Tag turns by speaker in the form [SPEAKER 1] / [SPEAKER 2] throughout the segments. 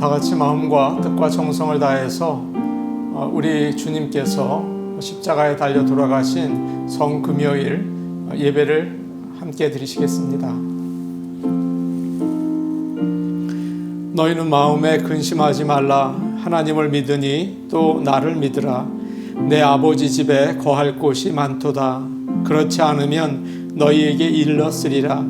[SPEAKER 1] 다 같이 마음과 뜻과 정성을 다해서 우리 주님께서 십자가에 달려 돌아가신 성금요일 예배를 함께 드리시겠습니다. 너희는 마음에 근심하지 말라. 하나님을 믿으니 또 나를 믿으라. 내 아버지 집에 거할 곳이 많도다. 그렇지 않으면 너희에게 일렀으리라.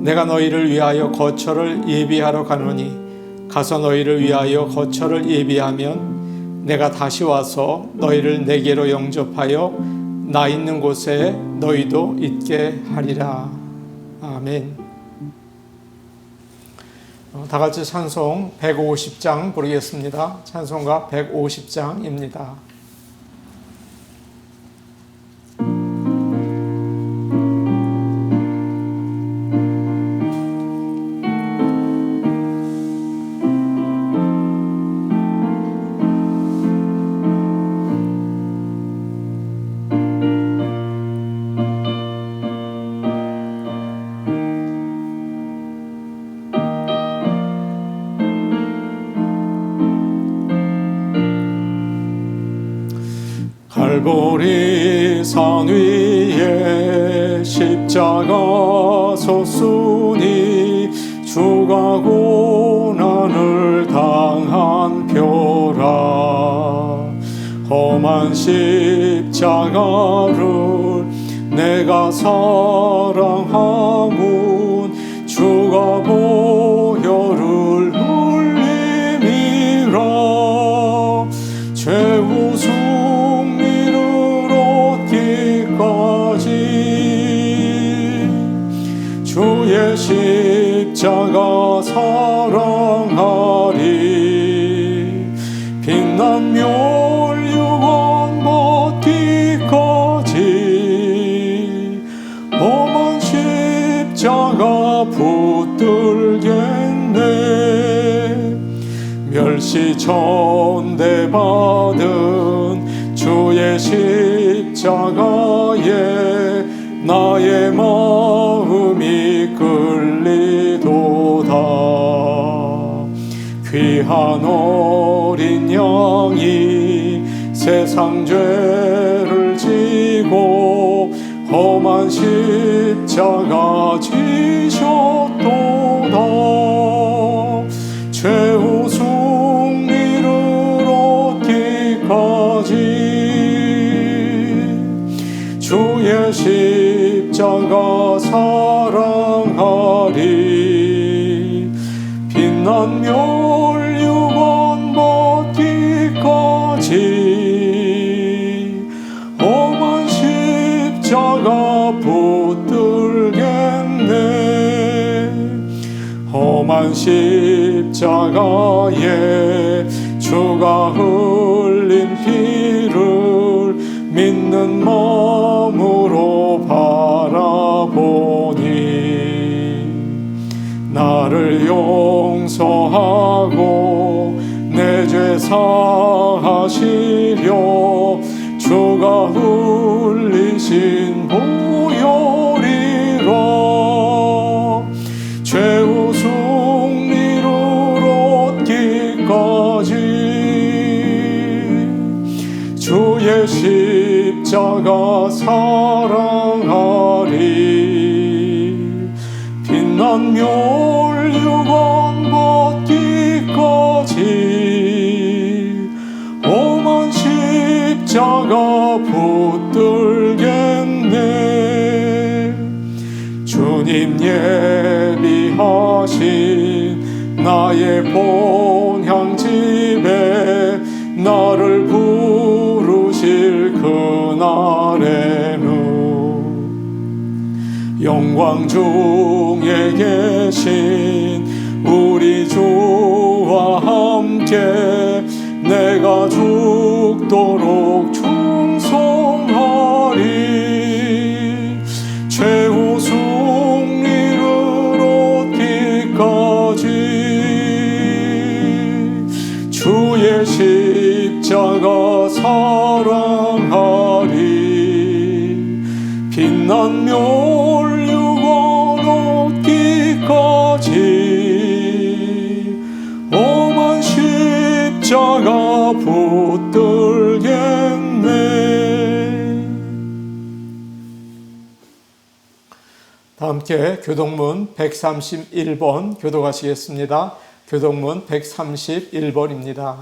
[SPEAKER 1] 내가 너희를 위하여 거처를 예비하러 가노니 가서 너희를 위하여 거처를 예비하면 내가 다시 와서 너희를 내게로 영접하여 나 있는 곳에 너희도 있게 하리라. 아멘. 다 같이 찬송 150장 부르겠습니다. 찬송가 150장입니다. 갈보리 산 위에 십자가 섰으니 주가 고난을 당한 표라. 험한 십자가를 내가 사랑하면 주가 보혈을 흘림이라. 죄우 주의 십자가 사랑하리. 빛난 멸류관 받기까지 험한 십자가 붙들겠네. 멸시천대 받은 주의 십자가에 나의 마음이 끌리도다. 귀한 어린 양이 세상 죄를 지고 험한 십자가 지셨도다. 최후 승리를 얻기까지 주의 십자가 사랑하리. 빛난 멸류관 받기까지 험한 십자가 붙들겠네. 험한 십자가에 주가 흘린 피를 믿는 마음으로 바라보니 나를 용서하고 내 죄 사하시려 주가 흘리신 보혈이라. 최후 승리를 얻기까지 주의 십자가 사랑하리. 빛난 멸류관 받기까지 험한 십자가 붙들겠네. 주님 예비하신 나의 본향집에 나를 부르실 그날에는 영광 중에 계신 우리 주와 함께 내가 죽도록 충성하리. 최후 승리를 얻기까지 주의 십자가 사랑하리. 빛난 멸류관 얻기까지 오만 시 십자가 붙들겠네. 다 함께 교동문 131번 교독하시겠습니다. 교동문 131번입니다.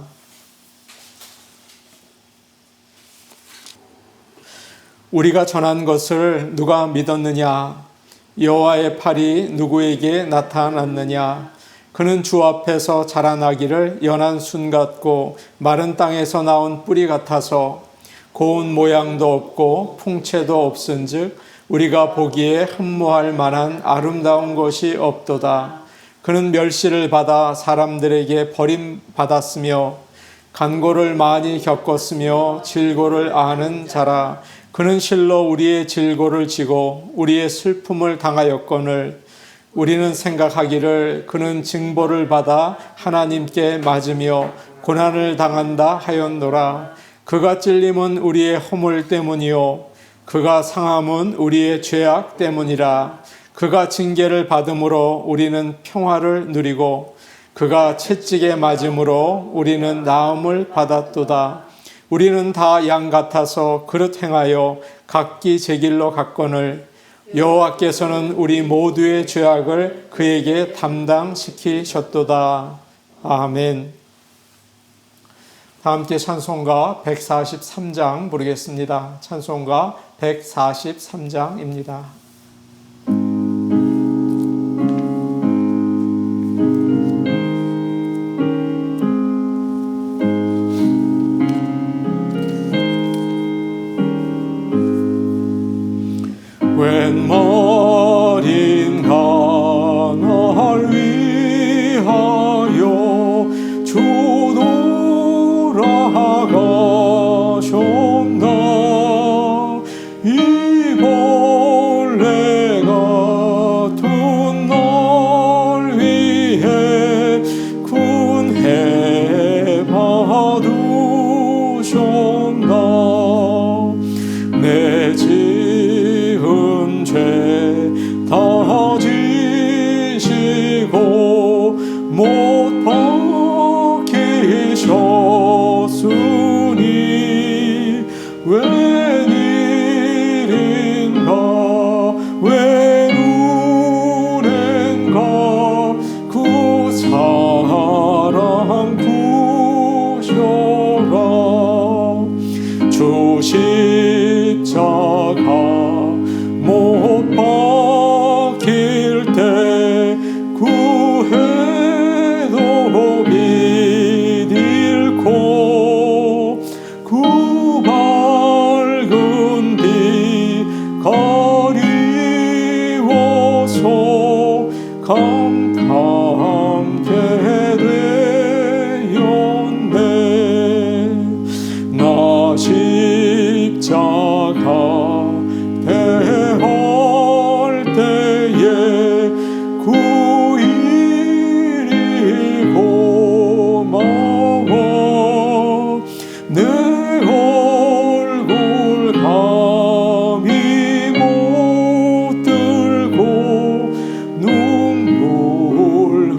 [SPEAKER 1] 우리가 전한 것을 누가 믿었느냐? 여호와의 팔이 누구에게 나타났느냐? 그는 주 앞에서 자라나기를 연한 순 같고 마른 땅에서 나온 뿌리 같아서 고운 모양도 없고 풍채도 없은즉 우리가 보기에 흠모할 만한 아름다운 것이 없도다. 그는 멸시를 받아 사람들에게 버림받았으며 간고를 많이 겪었으며 질고를 아는 자라. 그는 실로 우리의 질고를 지고 우리의 슬픔을 당하였거늘 우리는 생각하기를 그는 징벌을 받아 하나님께 맞으며 고난을 당한다 하였노라. 그가 찔림은 우리의 허물 때문이요 그가 상함은 우리의 죄악 때문이라. 그가 징계를 받음으로 우리는 평화를 누리고 그가 채찍에 맞음으로 우리는 나음을 받았도다. 우리는 다 양 같아서 그릇 행하여 각기 제 길로 갔거늘 여호와께서는 우리 모두의 죄악을 그에게 담당시키셨도다. 아멘. 다 함께 찬송가 143장 부르겠습니다. 찬송가 143장입니다. 웬 말인가 날 위하여 주 돌아가셨나. 이 벌레 같은 날 위해 군해 봐두셨나. 내 지은 죄 다 지시고 못 박히셨으니 웬일인가 웬 은혜인가 그 사랑 구셔라. 주 십자가 못 박힐 때 구해도 빛 잃고 그 밝은 빛 가리워서 감탄게 되었네. 나 십자가 대할 때에 그 일이 고마워. 내 얼굴 감히 못 들고 눈물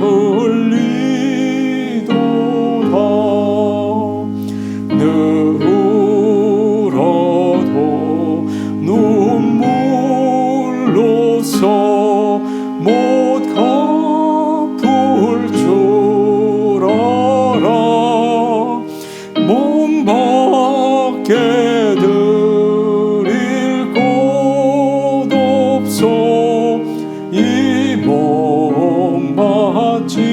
[SPEAKER 1] 흘리도다. 울어도 눈물로써 못 갚을 줄 알아. 몸 밖에 드릴 곳 없어 이 몸 바칩니다.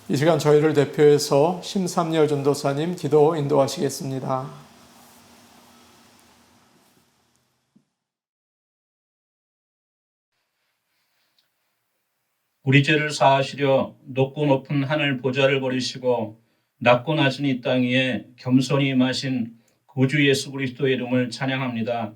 [SPEAKER 1] 이 시간 저희를 대표해서 심삼열 전도사님 기도 인도하시겠습니다.
[SPEAKER 2] 우리 죄를 사하시려 높고 높은 하늘 보좌를 버리시고 낮고 낮은 이 땅 위에 겸손히 임하신 구주 예수 그리스도의 이름을 찬양합니다.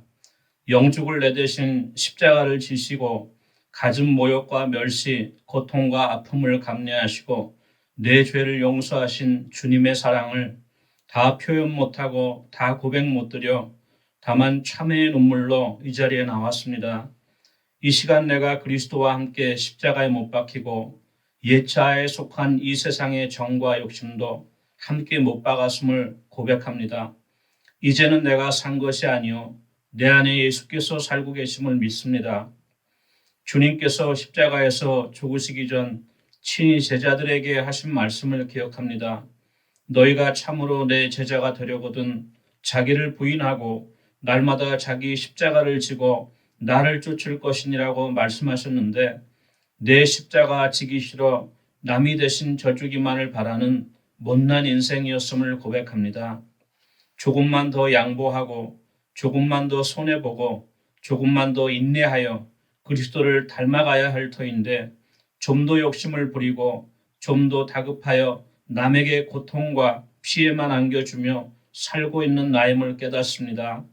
[SPEAKER 2] 영죽을 내대신 십자가를 지시고 갖은 모욕과 멸시, 고통과 아픔을 감내하시고 내 죄를 용서하신 주님의 사랑을 다 표현 못하고 다 고백 못 드려 다만 참회의 눈물로 이 자리에 나왔습니다. 이 시간 내가 그리스도와 함께 십자가에 못 박히고 옛자에 속한 이 세상의 정과 욕심도 함께 못 박았음을 고백합니다. 이제는 내가 산 것이 아니요 내 안에 예수께서 살고 계심을 믿습니다. 주님께서 십자가에서 죽으시기 전 친히 제자들에게 하신 말씀을 기억합니다. 너희가 참으로 내 제자가 되려거든 자기를 부인하고 날마다 자기 십자가를 지고 나를 쫓을 것이니라고 말씀하셨는데 내 십자가 지기 싫어 남이 대신 져주기만을 바라는 못난 인생이었음을 고백합니다. 조금만 더 양보하고 조금만 더 손해보고 조금만 더 인내하여 그리스도를 닮아가야 할 터인데 좀 더 욕심을 부리고 좀 더 다급하여 남에게 고통과 피해만 안겨주며 살고 있는 나임을 깨닫습니다.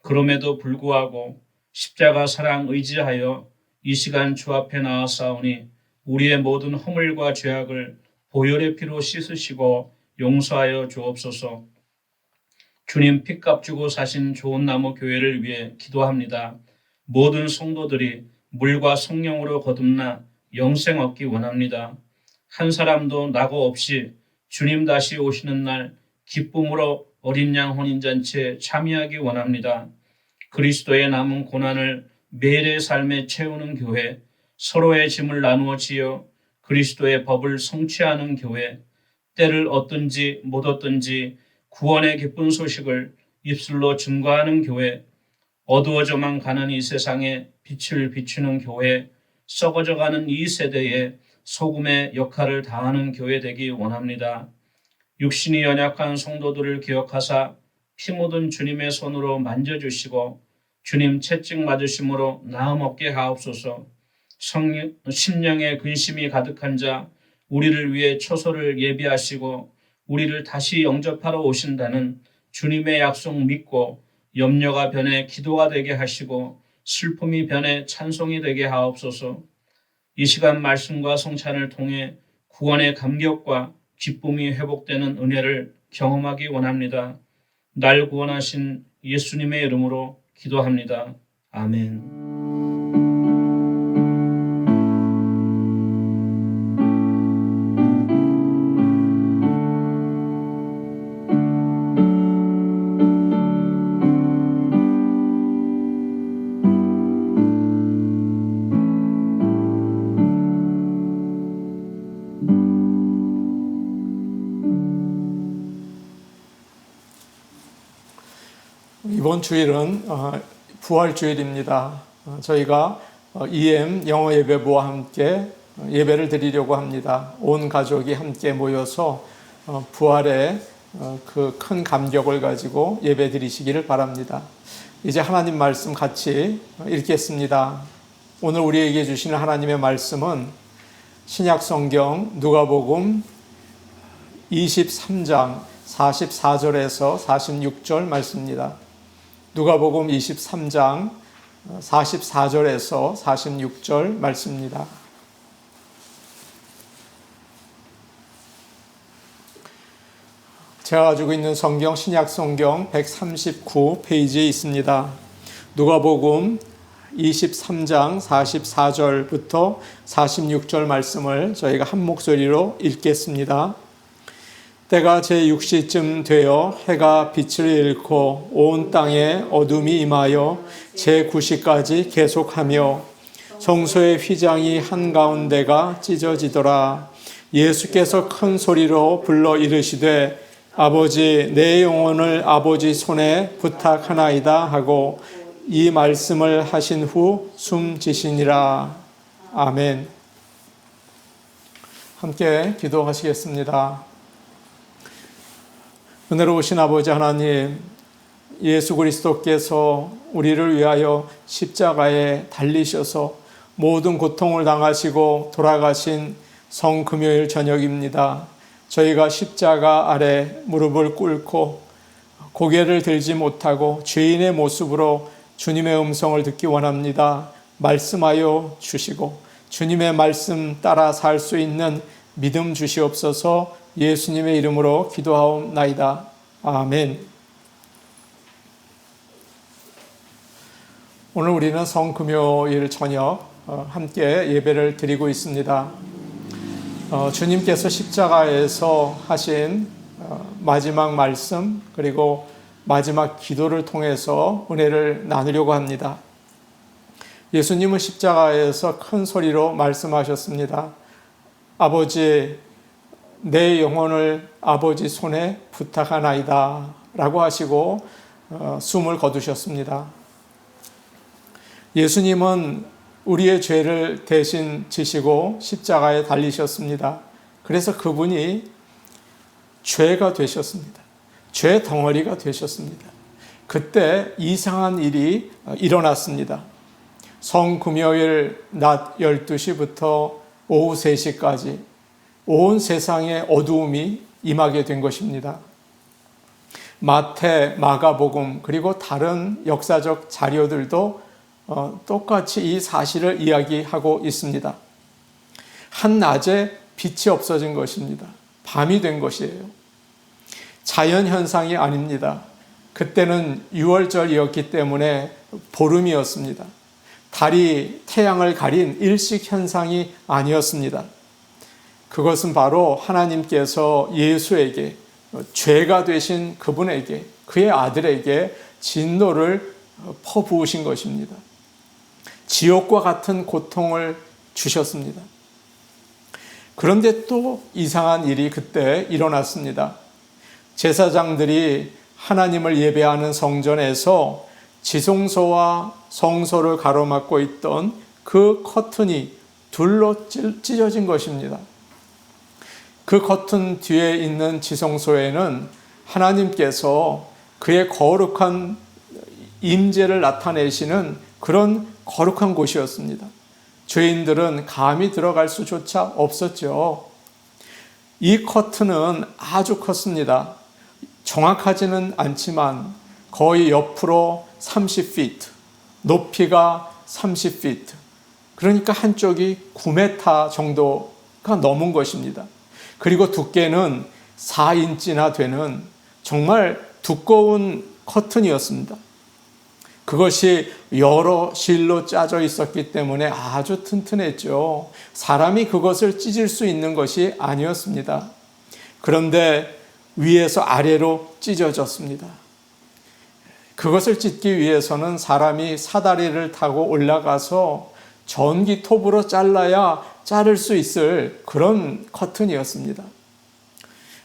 [SPEAKER 2] 그럼에도 불구하고 십자가 사랑 의지하여 이 시간 주 앞에 나아싸우니 우리의 모든 허물과 죄악을 보혈의 피로 씻으시고 용서하여 주옵소서. 주님 핏값 주고 사신 좋은 나무 교회를 위해 기도합니다. 모든 성도들이 물과 성령으로 거듭나 영생 얻기 원합니다. 한 사람도 낙오 없이 주님 다시 오시는 날 기쁨으로 어린 양 혼인잔치에 참여하기 원합니다. 그리스도의 남은 고난을 매일의 삶에 채우는 교회, 서로의 짐을 나누어 지어 그리스도의 법을 성취하는 교회, 때를 얻든지 못 얻든지 구원의 기쁜 소식을 입술로 증거하는 교회, 어두워져만 가는 이 세상에 빛을 비추는 교회, 썩어져가는 이 세대에 소금의 역할을 다하는 교회 되기 원합니다. 육신이 연약한 성도들을 기억하사 피 묻은 주님의 손으로 만져주시고 주님 채찍 맞으심으로 나음 얻게 하옵소서. 심령에 근심이 가득한 자 우리를 위해 초소를 예비하시고 우리를 다시 영접하러 오신다는 주님의 약속 믿고 염려가 변해 기도가 되게 하시고 슬픔이 변해 찬송이 되게 하옵소서. 이 시간 말씀과 성찬을 통해 구원의 감격과 기쁨이 회복되는 은혜를 경험하기 원합니다. 날 구원하신 예수님의 이름으로 기도합니다. 아멘.
[SPEAKER 1] 이번 주일은 부활주일입니다. 저희가 EM 영어 예배부와 함께 예배를 드리려고 합니다. 온 가족이 함께 모여서 부활의 그 큰 감격을 가지고 예배 드리시기를 바랍니다. 이제 하나님 말씀 같이 읽겠습니다. 오늘 우리에게 주시는 하나님의 말씀은 신약 성경 누가복음 23장 44절에서 46절 말씀입니다. 누가복음 23장 44절에서 46절 말씀입니다. 제가 가지고 있는 성경 신약 성경 139페이지에 있습니다. 누가복음 23장 44절부터 46절 말씀을 저희가 한 목소리로 읽겠습니다. 때가 제6시쯤 되어 해가 빛을 잃고 온 땅에 어둠이 임하여 제9시까지 계속하며 성소의 휘장이 한가운데가 찢어지더라. 예수께서 큰 소리로 불러 이르시되 아버지 내 영혼을 아버지 손에 부탁하나이다 하고 이 말씀을 하신 후 숨지시니라. 아멘. 함께 기도하시겠습니다. 은혜로우신 아버지 하나님, 예수 그리스도께서 우리를 위하여 십자가에 달리셔서 모든 고통을 당하시고 돌아가신 성금요일 저녁입니다. 저희가 십자가 아래 무릎을 꿇고 고개를 들지 못하고 죄인의 모습으로 주님의 음성을 듣기 원합니다. 말씀하여 주시고 주님의 말씀 따라 살 수 있는 믿음 주시옵소서. 예수님의 이름으로 기도하옵나이다. 아멘. 오늘 우리는 성금요일 저녁 함께 예배를 드리고 있습니다. 주님께서 십자가에서 하신 마지막 말씀 그리고 마지막 기도를 통해서 은혜를 나누려고 합니다. 예수님은 십자가에서 큰 소리로 말씀하셨습니다. 아버지, 내 영혼을 아버지 손에 부탁하나이다 라고 하시고 숨을 거두셨습니다. 예수님은 우리의 죄를 대신 지시고 십자가에 달리셨습니다. 그래서 그분이 죄가 되셨습니다. 죄 덩어리가 되셨습니다. 그때 이상한 일이 일어났습니다. 성금요일 낮 12시부터 오후 3시까지 온 세상에 어두움이 임하게 된 것입니다. 마태, 마가복음 그리고 다른 역사적 자료들도 똑같이 이 사실을 이야기하고 있습니다. 한낮에 빛이 없어진 것입니다. 밤이 된 것이에요. 자연현상이 아닙니다. 그때는 6월절이었기 때문에 보름이었습니다. 달이 태양을 가린 일식현상이 아니었습니다. 그것은 바로 하나님께서 예수에게, 죄가 되신 그분에게, 그의 아들에게 진노를 퍼부으신 것입니다. 지옥과 같은 고통을 주셨습니다. 그런데 또 이상한 일이 그때 일어났습니다. 제사장들이 하나님을 예배하는 성전에서 지성소와 성소를 가로막고 있던 그 커튼이 둘로 찢어진 것입니다. 그 커튼 뒤에 있는 지성소에는 하나님께서 그의 거룩한 임재를 나타내시는 그런 거룩한 곳이었습니다. 죄인들은 감히 들어갈 수조차 없었죠. 이 커튼은 아주 컸습니다. 정확하지는 않지만 거의 옆으로 30피트, 높이가 30피트, 그러니까 한쪽이 9m 정도가 넘은 것입니다. 그리고 두께는 4인치나 되는 정말 두꺼운 커튼이었습니다. 그것이 여러 실로 짜져 있었기 때문에 아주 튼튼했죠. 사람이 그것을 찢을 수 있는 것이 아니었습니다. 그런데 위에서 아래로 찢어졌습니다. 그것을 찢기 위해서는 사람이 사다리를 타고 올라가서 전기톱으로 잘라야 자를 수 있을 그런 커튼이었습니다.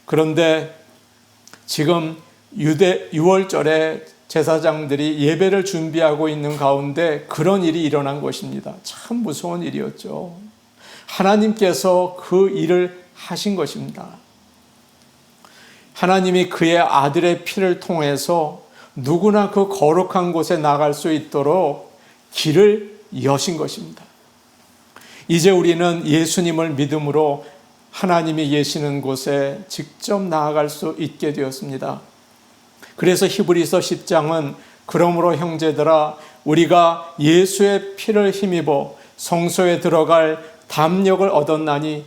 [SPEAKER 1] 그런데 지금 6월절에 제사장들이 예배를 준비하고 있는 가운데 그런 일이 일어난 것입니다. 참 무서운 일이었죠. 하나님께서 그 일을 하신 것입니다. 하나님이 그의 아들의 피를 통해서 누구나 그 거룩한 곳에 나갈 수 있도록 길을 여신 것입니다. 이제 우리는 예수님을 믿음으로 하나님이 계시는 곳에 직접 나아갈 수 있게 되었습니다. 그래서 히브리서 10장은 그러므로 형제들아 우리가 예수의 피를 힘입어 성소에 들어갈 담력을 얻었나니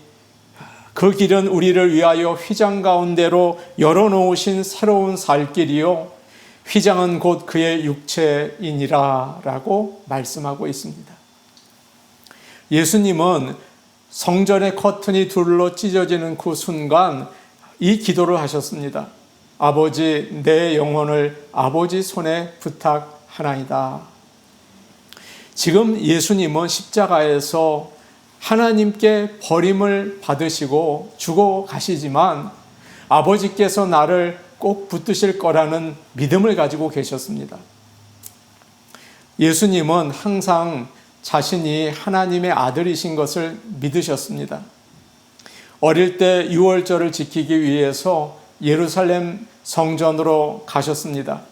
[SPEAKER 1] 그 길은 우리를 위하여 휘장 가운데로 열어놓으신 새로운 살 길이요 휘장은 곧 그의 육체이니라 라고 말씀하고 있습니다. 예수님은 성전의 커튼이 둘로 찢어지는 그 순간 이 기도를 하셨습니다. 아버지, 내 영혼을 아버지 손에 부탁하나이다. 지금 예수님은 십자가에서 하나님께 버림을 받으시고 죽어 가시지만 아버지께서 나를 꼭 붙드실 거라는 믿음을 가지고 계셨습니다. 예수님은 항상 자신이 하나님의 아들이신 것을 믿으셨습니다. 어릴 때 유월절을 지키기 위해서 예루살렘 성전으로 가셨습니다.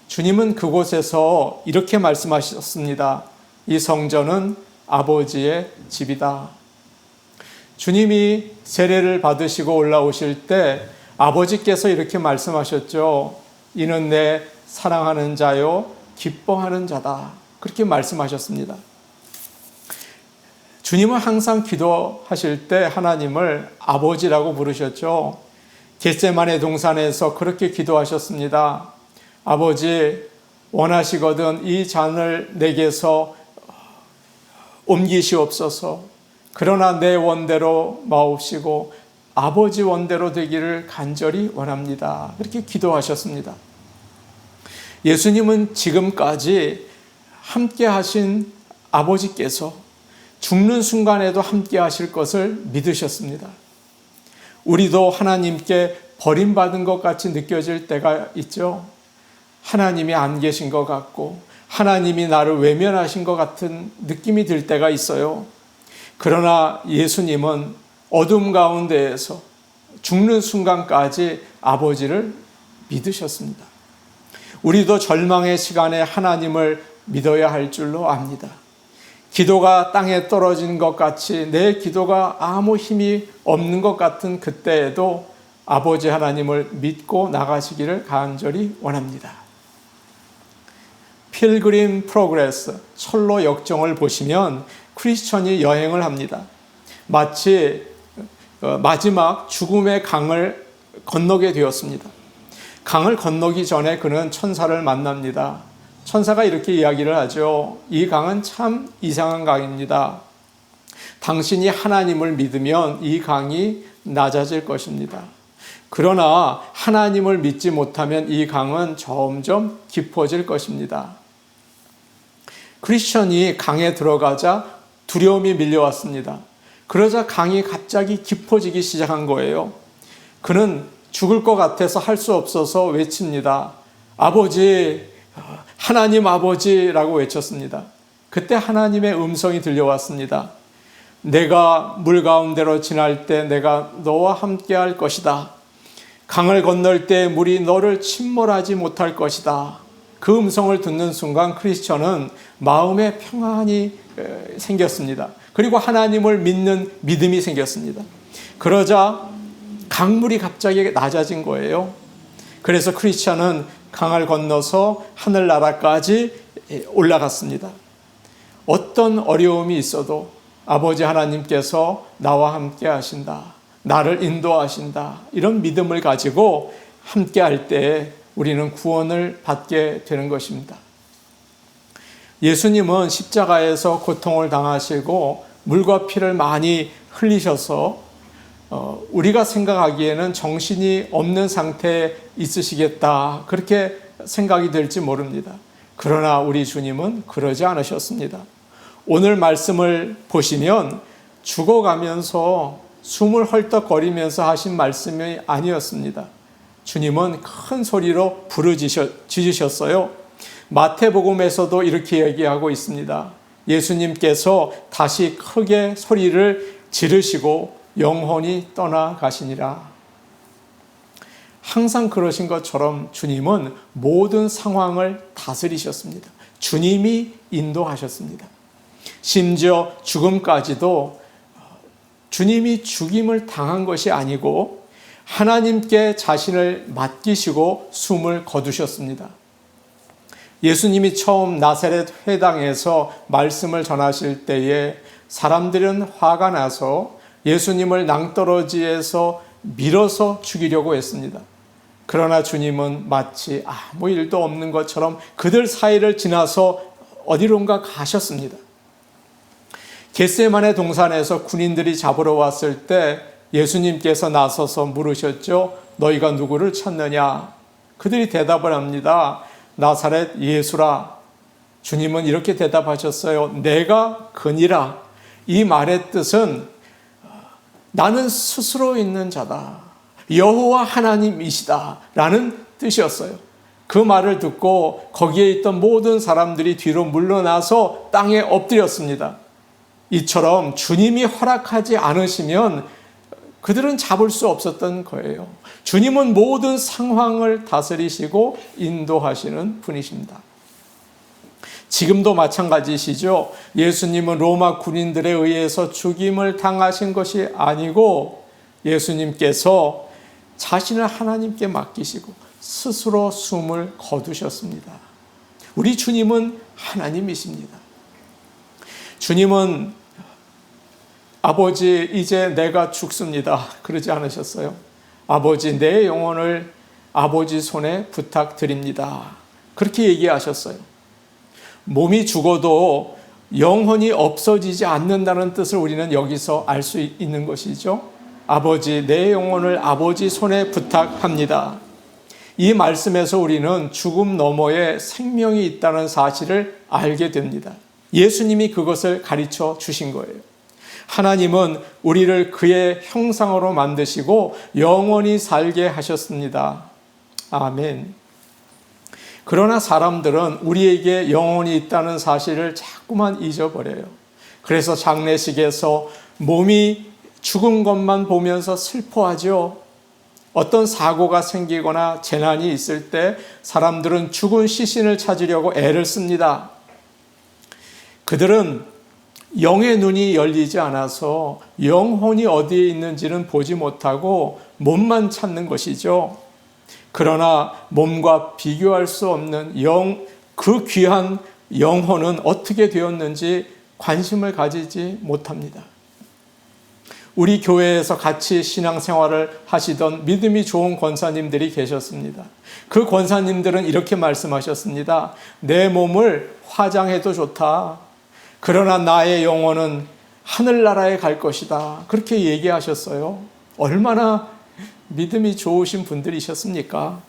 [SPEAKER 1] 주님은 그곳에서 이렇게 말씀하셨습니다. 이 성전은 아버지의 집이다. 주님이 세례를 받으시고 올라오실 때 아버지께서 이렇게 말씀하셨죠. 이는 내 사랑하는 자요 기뻐하는 자다. 그렇게 말씀하셨습니다. 주님은 항상 기도하실 때 하나님을 아버지라고 부르셨죠. 겟세마네 동산에서 그렇게 기도하셨습니다. 아버지, 원하시거든 이 잔을 내게서 옮기시옵소서. 그러나 내 원대로 마옵시고 아버지 원대로 되기를 간절히 원합니다. 그렇게 기도하셨습니다. 예수님은 지금까지 함께 하신 아버지께서 죽는 순간에도 함께 하실 것을 믿으셨습니다. 우리도 하나님께 버림받은 것 같이 느껴질 때가 있죠. 하나님이 안 계신 것 같고 하나님이 나를 외면하신 것 같은 느낌이 들 때가 있어요. 그러나 예수님은 어둠 가운데에서 죽는 순간까지 아버지를 믿으셨습니다. 우리도 절망의 시간에 하나님을 믿어야 할 줄로 압니다. 기도가 땅에 떨어진 것 같이 내 기도가 아무 힘이 없는 것 같은 그때에도 아버지 하나님을 믿고 나가시기를 간절히 원합니다. 필그림 프로그레스, 철로 역정을 보시면 크리스천이 여행을 합니다. 마치 마지막 죽음의 강을 건너게 되었습니다. 강을 건너기 전에 그는 천사를 만납니다. 천사가 이렇게 이야기를 하죠. 이 강은 참 이상한 강입니다. 당신이 하나님을 믿으면 이 강이 낮아질 것입니다. 그러나 하나님을 믿지 못하면 이 강은 점점 깊어질 것입니다. 크리스천이 강에 들어가자 두려움이 밀려왔습니다. 그러자 강이 갑자기 깊어지기 시작한 거예요. 그는 죽을 것 같아서 할 수 없어서 외칩니다. 아버지, 하나님 아버지라고 외쳤습니다. 그때 하나님의 음성이 들려왔습니다. 내가 물 가운데로 지날 때 내가 너와 함께 할 것이다. 강을 건널 때 물이 너를 침몰하지 못할 것이다. 그 음성을 듣는 순간 크리스천은 마음에 평안이 생겼습니다. 그리고 하나님을 믿는 믿음이 생겼습니다. 그러자 강물이 갑자기 낮아진 거예요. 그래서 크리스천은 강을 건너서 하늘나라까지 올라갔습니다. 어떤 어려움이 있어도 아버지 하나님께서 나와 함께 하신다. 나를 인도하신다. 이런 믿음을 가지고 함께 할 때 우리는 구원을 받게 되는 것입니다. 예수님은 십자가에서 고통을 당하시고 물과 피를 많이 흘리셔서 우리가 생각하기에는 정신이 없는 상태에 있으시겠다. 그렇게 생각이 될지 모릅니다. 그러나 우리 주님은 그러지 않으셨습니다. 오늘 말씀을 보시면 죽어가면서 숨을 헐떡거리면서 하신 말씀이 아니었습니다. 주님은 큰 소리로 부르짖으셨어요. 마태복음에서도 이렇게 얘기하고 있습니다. 예수님께서 다시 크게 소리를 지르시고 영혼이 떠나가시니라. 항상 그러신 것처럼 주님은 모든 상황을 다스리셨습니다. 주님이 인도하셨습니다. 심지어 죽음까지도 주님이 죽임을 당한 것이 아니고 하나님께 자신을 맡기시고 숨을 거두셨습니다. 예수님이 처음 나사렛 회당에서 말씀을 전하실 때에 사람들은 화가 나서 예수님을 낭떠러지에서 밀어서 죽이려고 했습니다. 그러나 주님은 마치 아무 일도 없는 것처럼 그들 사이를 지나서 어디론가 가셨습니다. 겟세마네 동산에서 군인들이 잡으러 왔을 때 예수님께서 나서서 물으셨죠. 너희가 누구를 찾느냐? 그들이 대답을 합니다. 나사렛 예수라. 주님은 이렇게 대답하셨어요. 내가 그니라. 이 말의 뜻은 나는 스스로 있는 자다. 여호와 하나님이시다. 라는 뜻이었어요. 그 말을 듣고 거기에 있던 모든 사람들이 뒤로 물러나서 땅에 엎드렸습니다. 이처럼 주님이 허락하지 않으시면 그들은 잡을 수 없었던 거예요. 주님은 모든 상황을 다스리시고 인도하시는 분이십니다. 지금도 마찬가지시죠. 예수님은 로마 군인들에 의해서 죽임을 당하신 것이 아니고 예수님께서 자신을 하나님께 맡기시고 스스로 숨을 거두셨습니다. 우리 주님은 하나님이십니다. 주님은 아버지 이제 내가 죽습니다. 그러지 않으셨어요. 아버지 내 영혼을 아버지 손에 부탁드립니다. 그렇게 얘기하셨어요. 몸이 죽어도 영혼이 없어지지 않는다는 뜻을 우리는 여기서 알 수 있는 것이죠. 아버지, 내 영혼을 아버지 손에 부탁합니다. 이 말씀에서 우리는 죽음 너머에 생명이 있다는 사실을 알게 됩니다. 예수님이 그것을 가르쳐 주신 거예요. 하나님은 우리를 그의 형상으로 만드시고 영원히 살게 하셨습니다. 아멘. 그러나 사람들은 우리에게 영혼이 있다는 사실을 자꾸만 잊어버려요. 그래서 장례식에서 몸이 죽은 것만 보면서 슬퍼하죠. 어떤 사고가 생기거나 재난이 있을 때 사람들은 죽은 시신을 찾으려고 애를 씁니다. 그들은 영의 눈이 열리지 않아서 영혼이 어디에 있는지는 보지 못하고 몸만 찾는 것이죠. 그러나 몸과 비교할 수 없는 그 귀한 영혼은 어떻게 되었는지 관심을 가지지 못합니다. 우리 교회에서 같이 신앙생활을 하시던 믿음이 좋은 권사님들이 계셨습니다. 그 권사님들은 이렇게 말씀하셨습니다. 내 몸을 화장해도 좋다. 그러나 나의 영혼은 하늘나라에 갈 것이다. 그렇게 얘기하셨어요. 얼마나 믿음이 좋으신 분들이셨습니까?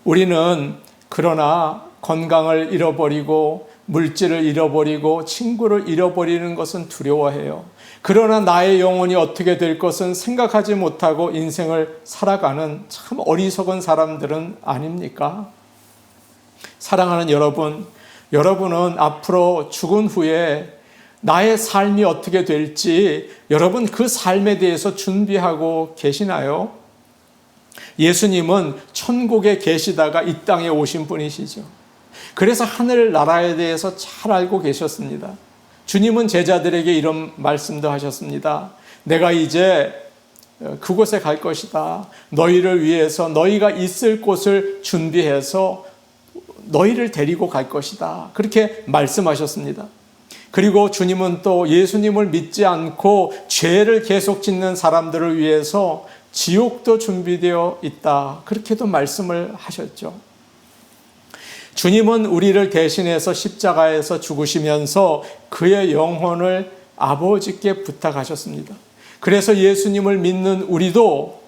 [SPEAKER 1] 우리는 그러나 건강을 잃어버리고 물질을 잃어버리고 친구를 잃어버리는 것은 두려워해요. 그러나 나의 영혼이 어떻게 될 것은 생각하지 못하고 인생을 살아가는 참 어리석은 사람들은 아닙니까? 사랑하는 여러분, 여러분은 앞으로 죽은 후에 나의 삶이 어떻게 될지 여러분 그 삶에 대해서 준비하고 계시나요? 예수님은 천국에 계시다가 이 땅에 오신 분이시죠. 그래서 하늘나라에 대해서 잘 알고 계셨습니다. 주님은 제자들에게 이런 말씀도 하셨습니다. 내가 이제 그곳에 갈 것이다. 너희를 위해서 너희가 있을 곳을 준비해서 너희를 데리고 갈 것이다. 그렇게 말씀하셨습니다. 그리고 주님은 또 예수님을 믿지 않고 죄를 계속 짓는 사람들을 위해서 지옥도 준비되어 있다. 그렇게도 말씀을 하셨죠. 주님은 우리를 대신해서 십자가에서 죽으시면서 그의 영혼을 아버지께 부탁하셨습니다. 그래서 예수님을 믿는 우리도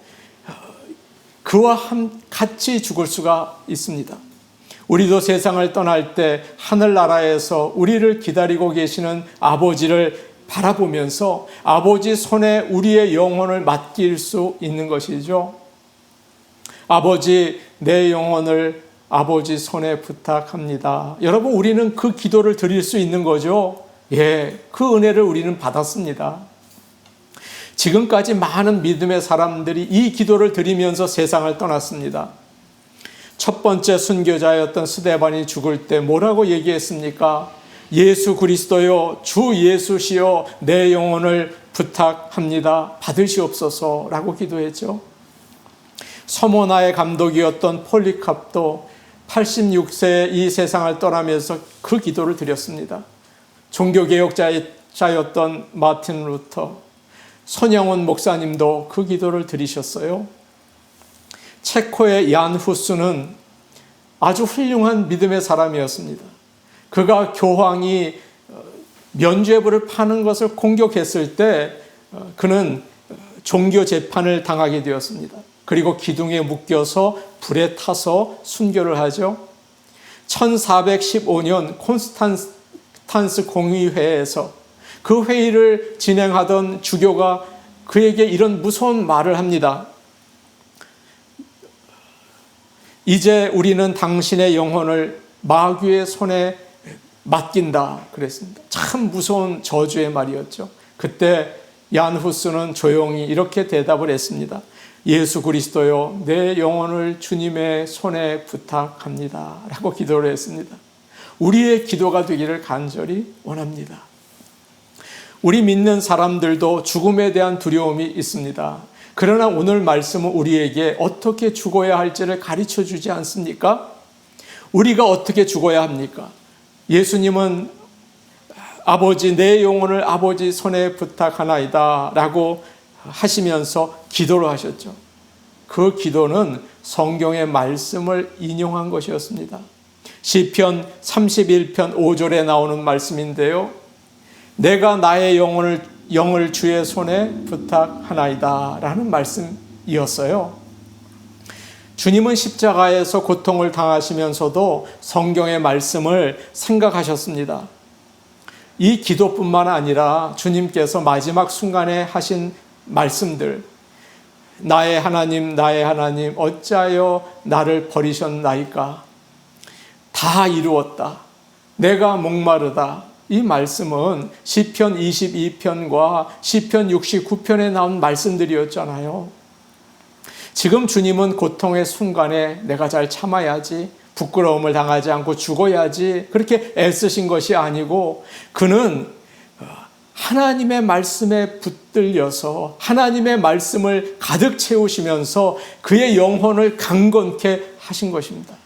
[SPEAKER 1] 그와 같이 죽을 수가 있습니다. 우리도 세상을 떠날 때 하늘나라에서 우리를 기다리고 계시는 아버지를 바라보면서 아버지 손에 우리의 영혼을 맡길 수 있는 것이죠. 아버지, 내 영혼을 아버지 손에 부탁합니다. 여러분, 우리는 그 기도를 드릴 수 있는 거죠. 예, 그 은혜를 우리는 받았습니다. 지금까지 많은 믿음의 사람들이 이 기도를 드리면서 세상을 떠났습니다. 첫 번째 순교자였던 스데반이 죽을 때 뭐라고 얘기했습니까? 예수 그리스도여, 주 예수시여, 내 영혼을 부탁합니다. 받으시옵소서라고 기도했죠. 서모나의 감독이었던 폴리캅도 86세에 이 세상을 떠나면서 그 기도를 드렸습니다. 종교개혁자였던 마틴 루터, 손영원 목사님도 그 기도를 드리셨어요. 체코의 얀 후스는 아주 훌륭한 믿음의 사람이었습니다. 그가 교황이 면죄부를 파는 것을 공격했을 때 그는 종교 재판을 당하게 되었습니다. 그리고 기둥에 묶여서 불에 타서 순교를 하죠. 1415년 콘스탄스 공의회에서 그 회의를 진행하던 주교가 그에게 이런 무서운 말을 합니다. 이제 우리는 당신의 영혼을 마귀의 손에 맡긴다 그랬습니다. 참 무서운 저주의 말이었죠. 그때 얀 후스는 조용히 이렇게 대답을 했습니다. 예수 그리스도여, 내 영혼을 주님의 손에 부탁합니다 라고 기도를 했습니다. 우리의 기도가 되기를 간절히 원합니다. 우리 믿는 사람들도 죽음에 대한 두려움이 있습니다. 그러나 오늘 말씀은 우리에게 어떻게 죽어야 할지를 가르쳐 주지 않습니까? 우리가 어떻게 죽어야 합니까? 예수님은 아버지, 내 영혼을 아버지 손에 부탁하나이다 라고 하시면서 기도를 하셨죠. 그 기도는 성경의 말씀을 인용한 것이었습니다. 시편 31편 5절에 나오는 말씀인데요. 내가 나의 영을 주의 손에 부탁하나이다 라는 말씀이었어요. 주님은 십자가에서 고통을 당하시면서도 성경의 말씀을 생각하셨습니다. 이 기도뿐만 아니라 주님께서 마지막 순간에 하신 말씀들, 나의 하나님 어찌하여 나를 버리셨나이까? 다 이루었다. 내가 목마르다. 이 말씀은 시편 22편과 시편 69편에 나온 말씀들이었잖아요. 지금 주님은 고통의 순간에 내가 잘 참아야지, 부끄러움을 당하지 않고 죽어야지 그렇게 애쓰신 것이 아니고, 그는 하나님의 말씀에 붙들려서 하나님의 말씀을 가득 채우시면서 그의 영혼을 강건케 하신 것입니다.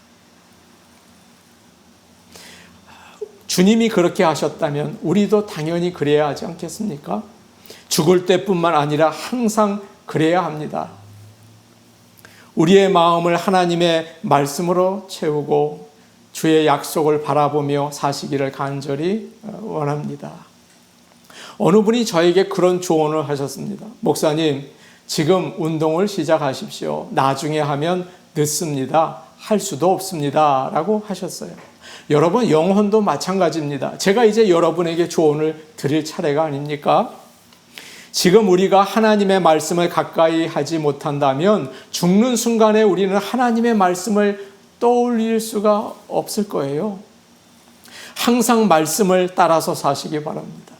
[SPEAKER 1] 주님이 그렇게 하셨다면 우리도 당연히 그래야 하지 않겠습니까? 죽을 때뿐만 아니라 항상 그래야 합니다. 우리의 마음을 하나님의 말씀으로 채우고 주의 약속을 바라보며 사시기를 간절히 원합니다. 어느 분이 저에게 그런 조언을 하셨습니다. 목사님, 지금 운동을 시작하십시오. 나중에 하면 늦습니다. 할 수도 없습니다. 라고 하셨어요. 여러분, 영혼도 마찬가지입니다. 제가 이제 여러분에게 조언을 드릴 차례가 아닙니까? 지금 우리가 하나님의 말씀을 가까이 하지 못한다면 죽는 순간에 우리는 하나님의 말씀을 떠올릴 수가 없을 거예요. 항상 말씀을 따라서 사시기 바랍니다.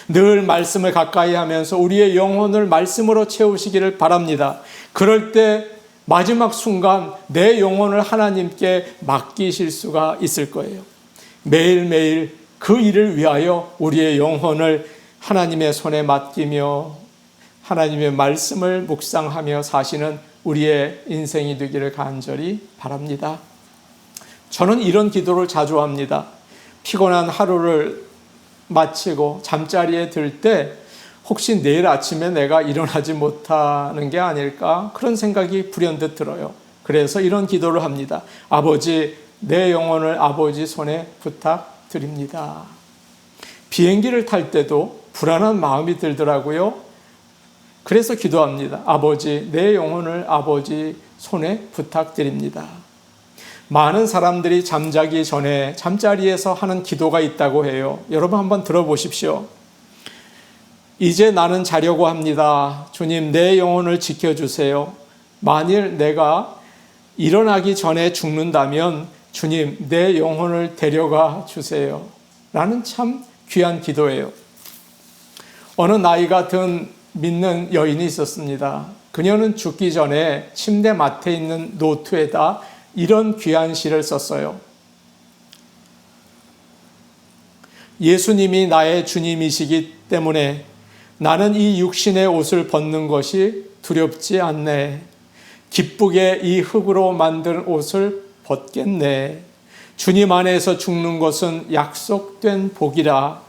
[SPEAKER 1] 늘 말씀을 가까이 하면서 우리의 영혼을 말씀으로 채우시기를 바랍니다. 그럴 때 마지막 순간 내 영혼을 하나님께 맡기실 수가 있을 거예요. 매일매일 그 일을 위하여 우리의 영혼을 하나님의 손에 맡기며 하나님의 말씀을 묵상하며 사시는 우리의 인생이 되기를 간절히 바랍니다. 저는 이런 기도를 자주 합니다. 피곤한 하루를 마치고 잠자리에 들 때 혹시 내일 아침에 내가 일어나지 못하는 게 아닐까? 그런 생각이 불현듯 들어요. 그래서 이런 기도를 합니다. 아버지, 내 영혼을 아버지 손에 부탁드립니다. 비행기를 탈 때도 불안한 마음이 들더라고요. 그래서 기도합니다. 아버지, 내 영혼을 아버지 손에 부탁드립니다. 많은 사람들이 잠자기 전에 잠자리에서 하는 기도가 있다고 해요. 여러분 한번 들어보십시오. 이제 나는 자려고 합니다. 주님, 내 영혼을 지켜주세요. 만일 내가 일어나기 전에 죽는다면 주님, 내 영혼을 데려가 주세요. 라는 참 귀한 기도예요. 어느 나이가 든 믿는 여인이 있었습니다. 그녀는 죽기 전에 침대 맡에 있는 노트에다 이런 귀한 시를 썼어요. 예수님이 나의 주님이시기 때문에 나는 이 육신의 옷을 벗는 것이 두렵지 않네. 기쁘게 이 흙으로 만든 옷을 벗겠네. 주님 안에서 죽는 것은 약속된 복이라.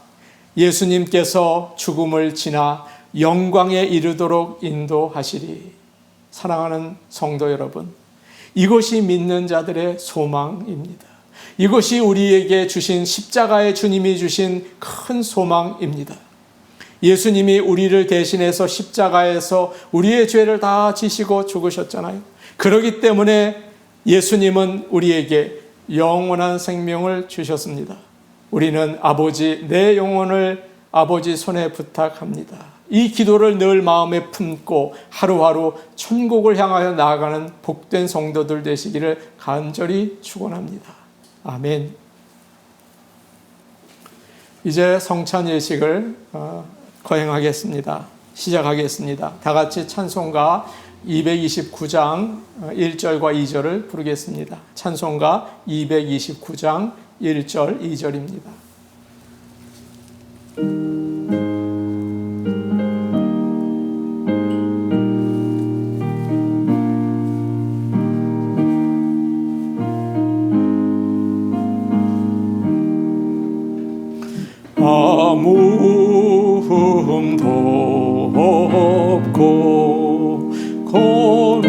[SPEAKER 1] 예수님께서 죽음을 지나 영광에 이르도록 인도하시리. 사랑하는 성도 여러분, 이것이 믿는 자들의 소망입니다. 이것이 우리에게 주신 십자가의 주님이 주신 큰 소망입니다. 예수님이 우리를 대신해서 십자가에서 우리의 죄를 다 지시고 죽으셨잖아요. 그렇기 때문에 예수님은 우리에게 영원한 생명을 주셨습니다. 우리는 아버지, 내 영혼을 아버지 손에 부탁합니다. 이 기도를 늘 마음에 품고 하루하루 천국을 향하여 나아가는 복된 성도들 되시기를 간절히 축원합니다. 아멘. 이제 성찬 예식을 거행하겠습니다. 시작하겠습니다. 다 같이 찬송가 229장 1절과 2절을 부르겠습니다. 찬송가 229장 1절 2절입니다. 아무흠도 없고 거룩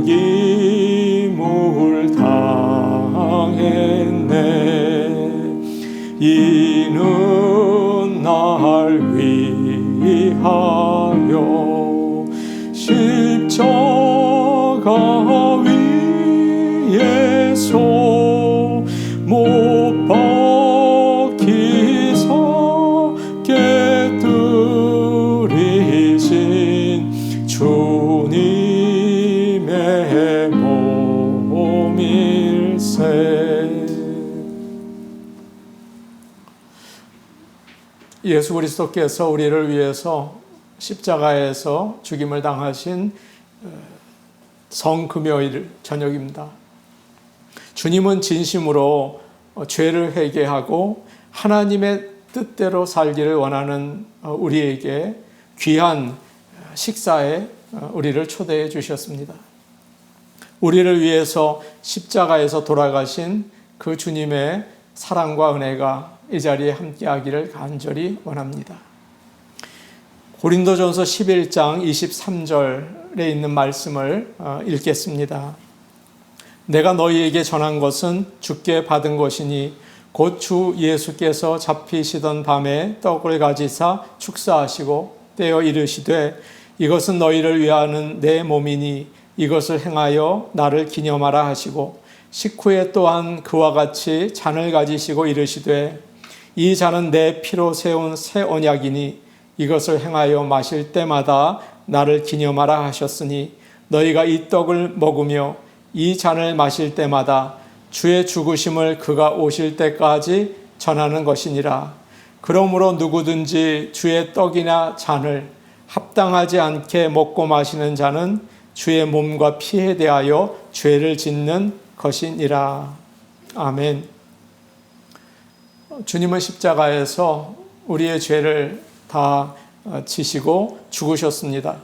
[SPEAKER 1] 죽임을 당했네. 이는 날 위하여 십자가 위에서 못 박히사 깨뜨리신 주님의 몸일세. 예수 그리스도께서 우리를 위해서 십자가에서 죽임을 당하신 성금요일 저녁입니다. 주님은 진심으로 죄를 회개하고 하나님의 뜻대로 살기를 원하는 우리에게 귀한 식사에 우리를 초대해 주셨습니다. 우리를 위해서 십자가에서 돌아가신 그 주님의 사랑과 은혜가 이 자리에 함께하기를 간절히 원합니다. 고린도전서 11장 23절에 있는 말씀을 읽겠습니다. 내가 너희에게 전한 것은 주께 받은 것이니 곧 주 예수께서 잡히시던 밤에 떡을 가지사 축사하시고 떼어 이르시되 이것은 너희를 위하는 내 몸이니 이것을 행하여 나를 기념하라 하시고 식후에 또한 그와 같이 잔을 가지시고 이르시되 이 잔은 내 피로 세운 새 언약이니 이것을 행하여 마실 때마다 나를 기념하라 하셨으니 너희가 이 떡을 먹으며 이 잔을 마실 때마다 주의 죽으심을 그가 오실 때까지 전하는 것이니라. 그러므로 누구든지 주의 떡이나 잔을 합당하지 않게 먹고 마시는 자는 주의 몸과 피에 대하여 죄를 짓는 것이니라. 아멘. 주님은 십자가에서 우리의 죄를 다 지시고 죽으셨습니다.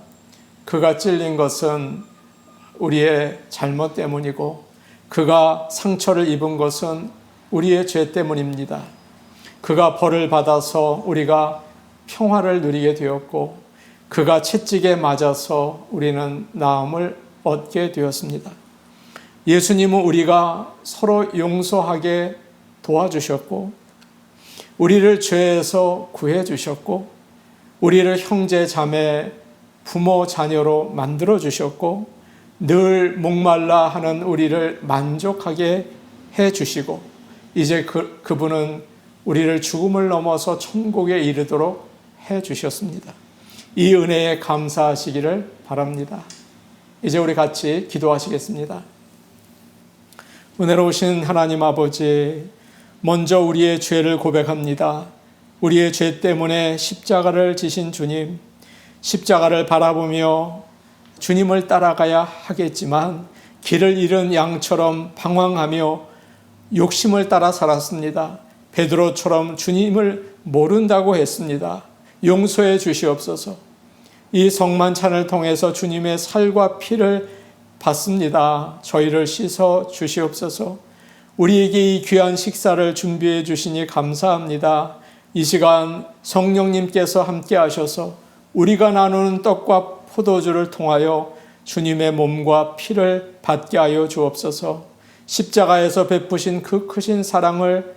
[SPEAKER 1] 그가 찔린 것은 우리의 잘못 때문이고 그가 상처를 입은 것은 우리의 죄 때문입니다. 그가 벌을 받아서 우리가 평화를 누리게 되었고 그가 채찍에 맞아서 우리는 나음을 얻게 되었습니다. 예수님은 우리가 서로 용서하게 도와주셨고 우리를 죄에서 구해주셨고 우리를 형제 자매 부모 자녀로 만들어주셨고 늘 목말라 하는 우리를 만족하게 해주시고 이제 그분은 우리를 죽음을 넘어서 천국에 이르도록 해주셨습니다. 이 은혜에 감사하시기를 바랍니다. 이제 우리 같이 기도하시겠습니다. 은혜로우신 하나님 아버지, 먼저 우리의 죄를 고백합니다. 우리의 죄 때문에 십자가를 지신 주님, 십자가를 바라보며 주님을 따라가야 하겠지만 길을 잃은 양처럼 방황하며 욕심을 따라 살았습니다. 베드로처럼 주님을 모른다고 했습니다. 용서해 주시옵소서. 이 성만찬을 통해서 주님의 살과 피를 받습니다. 저희를 씻어 주시옵소서. 우리에게 이 귀한 식사를 준비해 주시니 감사합니다. 이 시간 성령님께서 함께 하셔서 우리가 나누는 떡과 포도주를 통하여 주님의 몸과 피를 받게 하여 주옵소서. 십자가에서 베푸신 그 크신 사랑을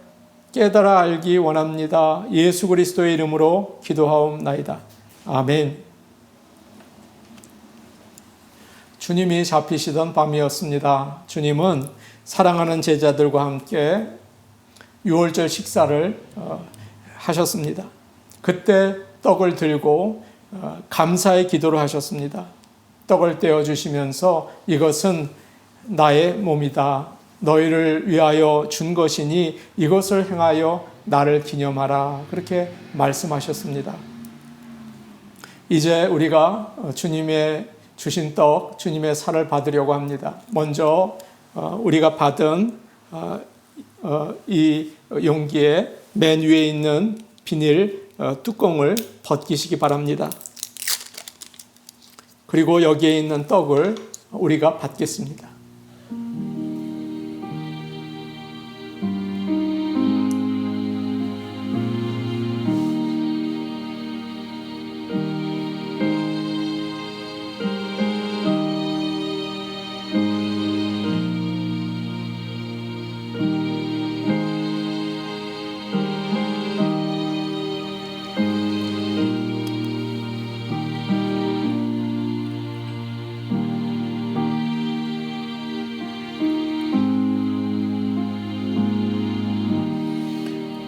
[SPEAKER 1] 깨달아 알기 원합니다. 예수 그리스도의 이름으로 기도하옵나이다. 아멘. 주님이 잡히시던 밤이었습니다. 주님은 사랑하는 제자들과 함께 유월절 식사를 하셨습니다. 그때 떡을 들고 감사의 기도를 하셨습니다. 떡을 떼어주시면서 이것은 나의 몸이다. 너희를 위하여 준 것이니 이것을 행하여 나를 기념하라. 그렇게 말씀하셨습니다. 이제 우리가 주님의 주신 떡, 주님의 살을 받으려고 합니다. 먼저 우리가 받은 이 용기에 맨 위에 있는 비닐 뚜껑을 벗기시기 바랍니다. 그리고 여기에 있는 떡을 우리가 받겠습니다.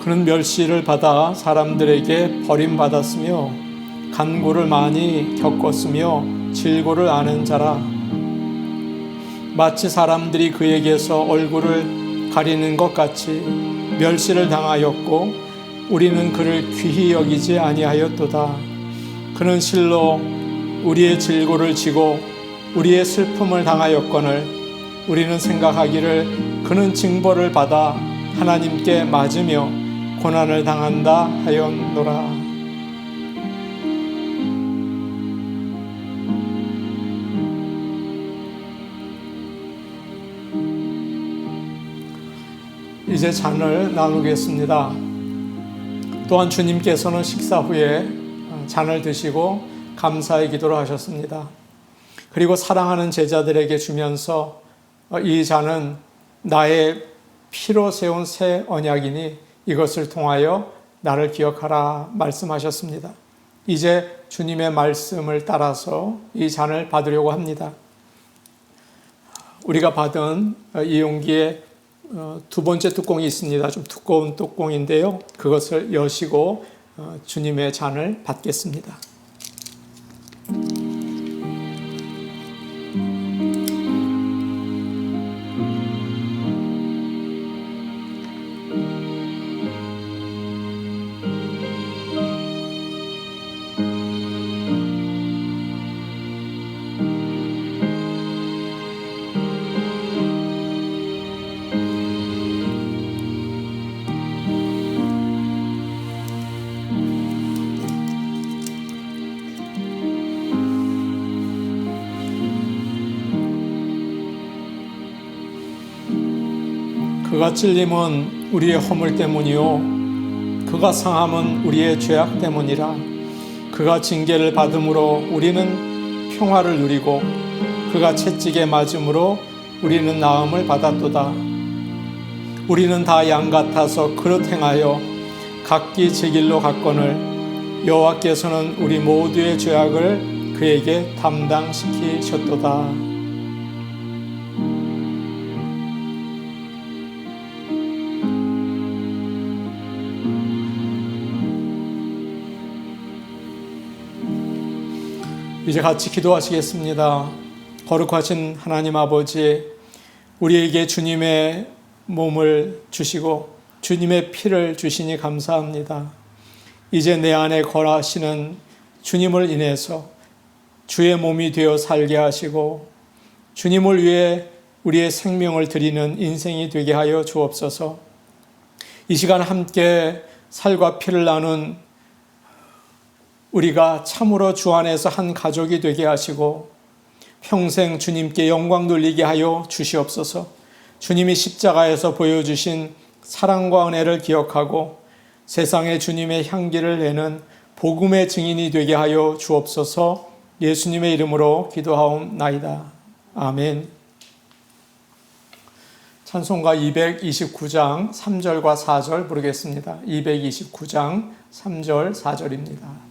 [SPEAKER 1] 그는 멸시를 받아 사람들에게 버림받았으며 간고를 많이 겪었으며 질고를 아는 자라. 마치 사람들이 그에게서 얼굴을 가리는 것 같이 멸시를 당하였고 우리는 그를 귀히 여기지 아니하였도다. 그는 실로 우리의 질고를 지고 우리의 슬픔을 당하였거늘 우리는 생각하기를 그는 징벌을 받아 하나님께 맞으며 고난을 당한다 하였노라. 이제 잔을 나누겠습니다. 또한 주님께서는 식사 후에 잔을 드시고 감사의 기도를 하셨습니다. 그리고 사랑하는 제자들에게 주면서 이 잔은 나의 피로 세운 새 언약이니 이것을 통하여 나를 기억하라 말씀하셨습니다. 이제 주님의 말씀을 따라서 이 잔을 받으려고 합니다. 우리가 받은 이 용기에 두 번째 뚜껑이 있습니다. 좀 두꺼운 뚜껑인데요. 그것을 여시고 주님의 잔을 받겠습니다. 그가 찔림은 우리의 허물 때문이요 그가 상함은 우리의 죄악 때문이라. 그가 징계를 받음으로 우리는 평화를 누리고 그가 채찍에 맞음으로 우리는 나음을 받았도다. 우리는 다 양 같아서 그릇 행하여 각기 제 길로 갔거늘 여호와께서는 우리 모두의 죄악을 그에게 담당시키셨도다. 이제 같이 기도하시겠습니다. 거룩하신 하나님 아버지, 우리에게 주님의 몸을 주시고 주님의 피를 주시니 감사합니다. 이제 내 안에 거하시는 주님을 인해서 주의 몸이 되어 살게 하시고 주님을 위해 우리의 생명을 드리는 인생이 되게 하여 주옵소서. 이 시간 함께 살과 피를 나눈 우리가 참으로 주 안에서 한 가족이 되게 하시고 평생 주님께 영광 돌리게 하여 주시옵소서. 주님이 십자가에서 보여주신 사랑과 은혜를 기억하고 세상에 주님의 향기를 내는 복음의 증인이 되게 하여 주옵소서. 예수님의 이름으로 기도하옵나이다. 아멘. 찬송가 229장 3절과 4절 부르겠습니다. 229장 3절 4절입니다.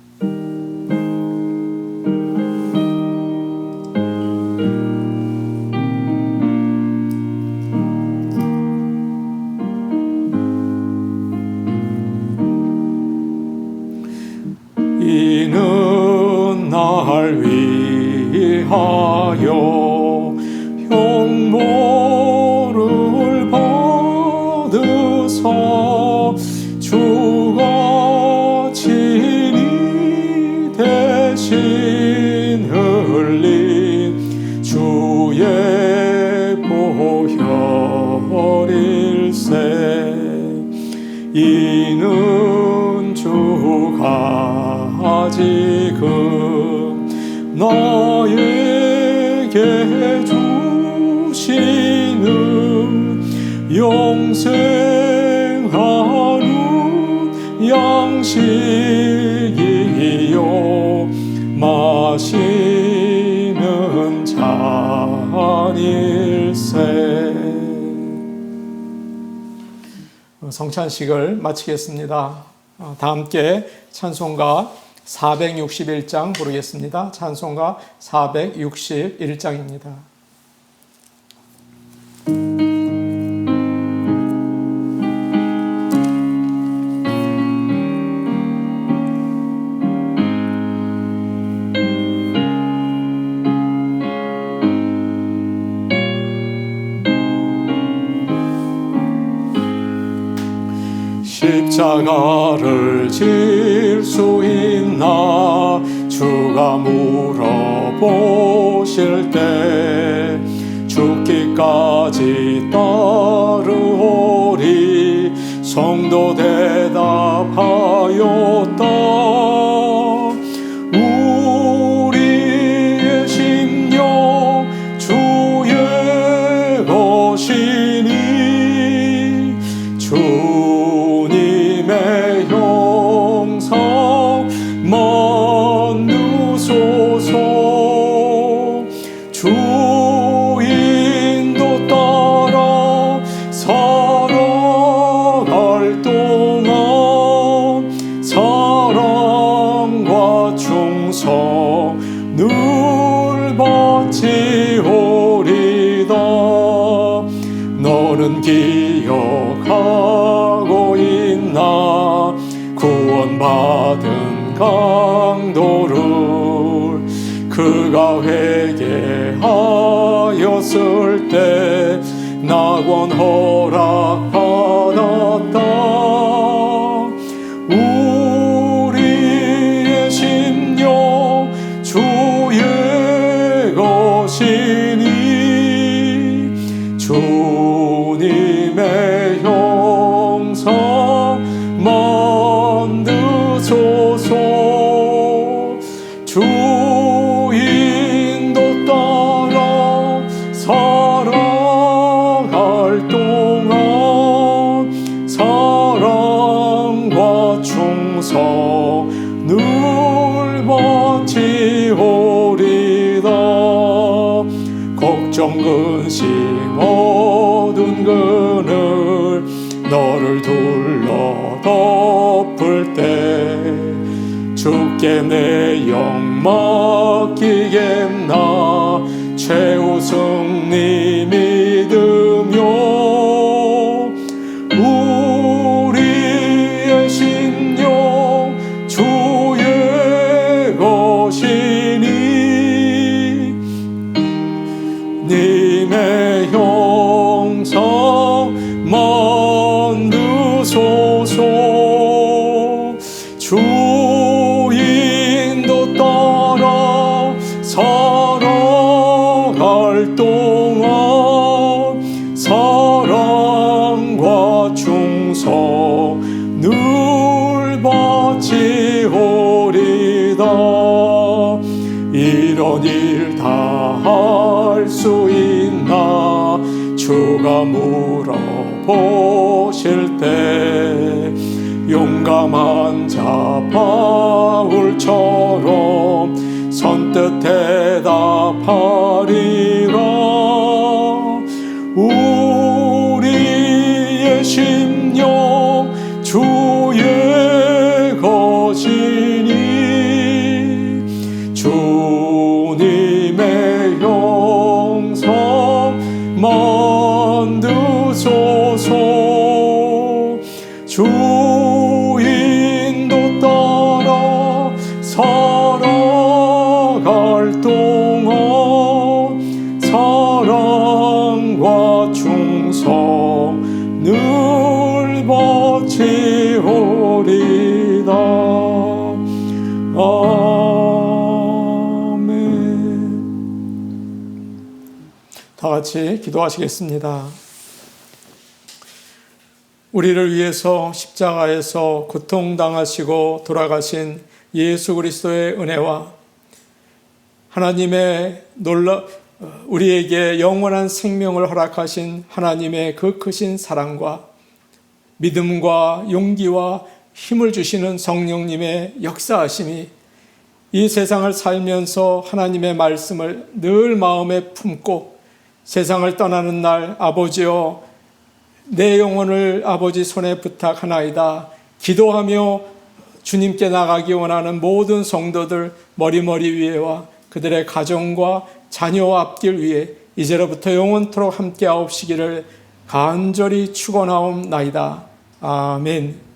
[SPEAKER 1] 이는 날 위하여 형모를 받으사 주가 친히 대신 흘린 주의 보혈일세. 이는 주가 지금 너에게 주시는 영생하는 양식이요 마시는 잔일세. 성찬식을 마치겠습니다. 다 함께 찬송가 461장 부르겠습니다. 찬송가 461장입니다. 십자가를 질 수 있나 주가 물어보실 때 죽기까지 따르오리 성도 대답하였다. 우리의 심령 주의 것이니 주님의 형상 만드소서. 주인도 따라 살아갈 동안 사랑과 충성 늘 바치오리다. 너는 기억하고 있나 구원받은 강도를 그가 회개하였을 때 낙원 허락받았다. 우리의 심령 주의 것이니 주님의 형상 만드소서. 주인도 따라 살아갈 동안 사랑과 충성 늘 바치오리다. 걱정 근심 어두운 그늘 너를 둘러 덮을 때 주께 내 영 맡기겠나 최우승니 믿으며 우리의 심령 주의 것이니 님의 형상 만드소서. 주인도 따라 살아갈 동안 사랑과 충성 늘 바치오리다. 이런 일 다 할 수 있나 주가 물어보실 때 용감한 자 바울처럼 선뜻 대답하리라. 우리의 심령 주의 것이니 주님의 형상 만드소서. 주인도 따라 살아갈 동안 사랑과 충성 늘 바치오리다. 아멘. 다 같이 기도하시겠습니다. 우리를 위해서 십자가에서 고통당하시고 돌아가신 예수 그리스도의 은혜와 하나님의 우리에게 영원한 생명을 허락하신 하나님의 그 크신 사랑과 믿음과 용기와 힘을 주시는 성령님의 역사하심이 이 세상을 살면서 하나님의 말씀을 늘 마음에 품고 세상을 떠나는 날 아버지여 내 영혼을 아버지 손에 부탁하나이다 기도하며 주님께 나가기 원하는 모든 성도들 머리머리 위에와 그들의 가정과 자녀와 앞길 위에 이제로부터 영원토록 함께하옵시기를 간절히 축원하옵나이다. 아멘.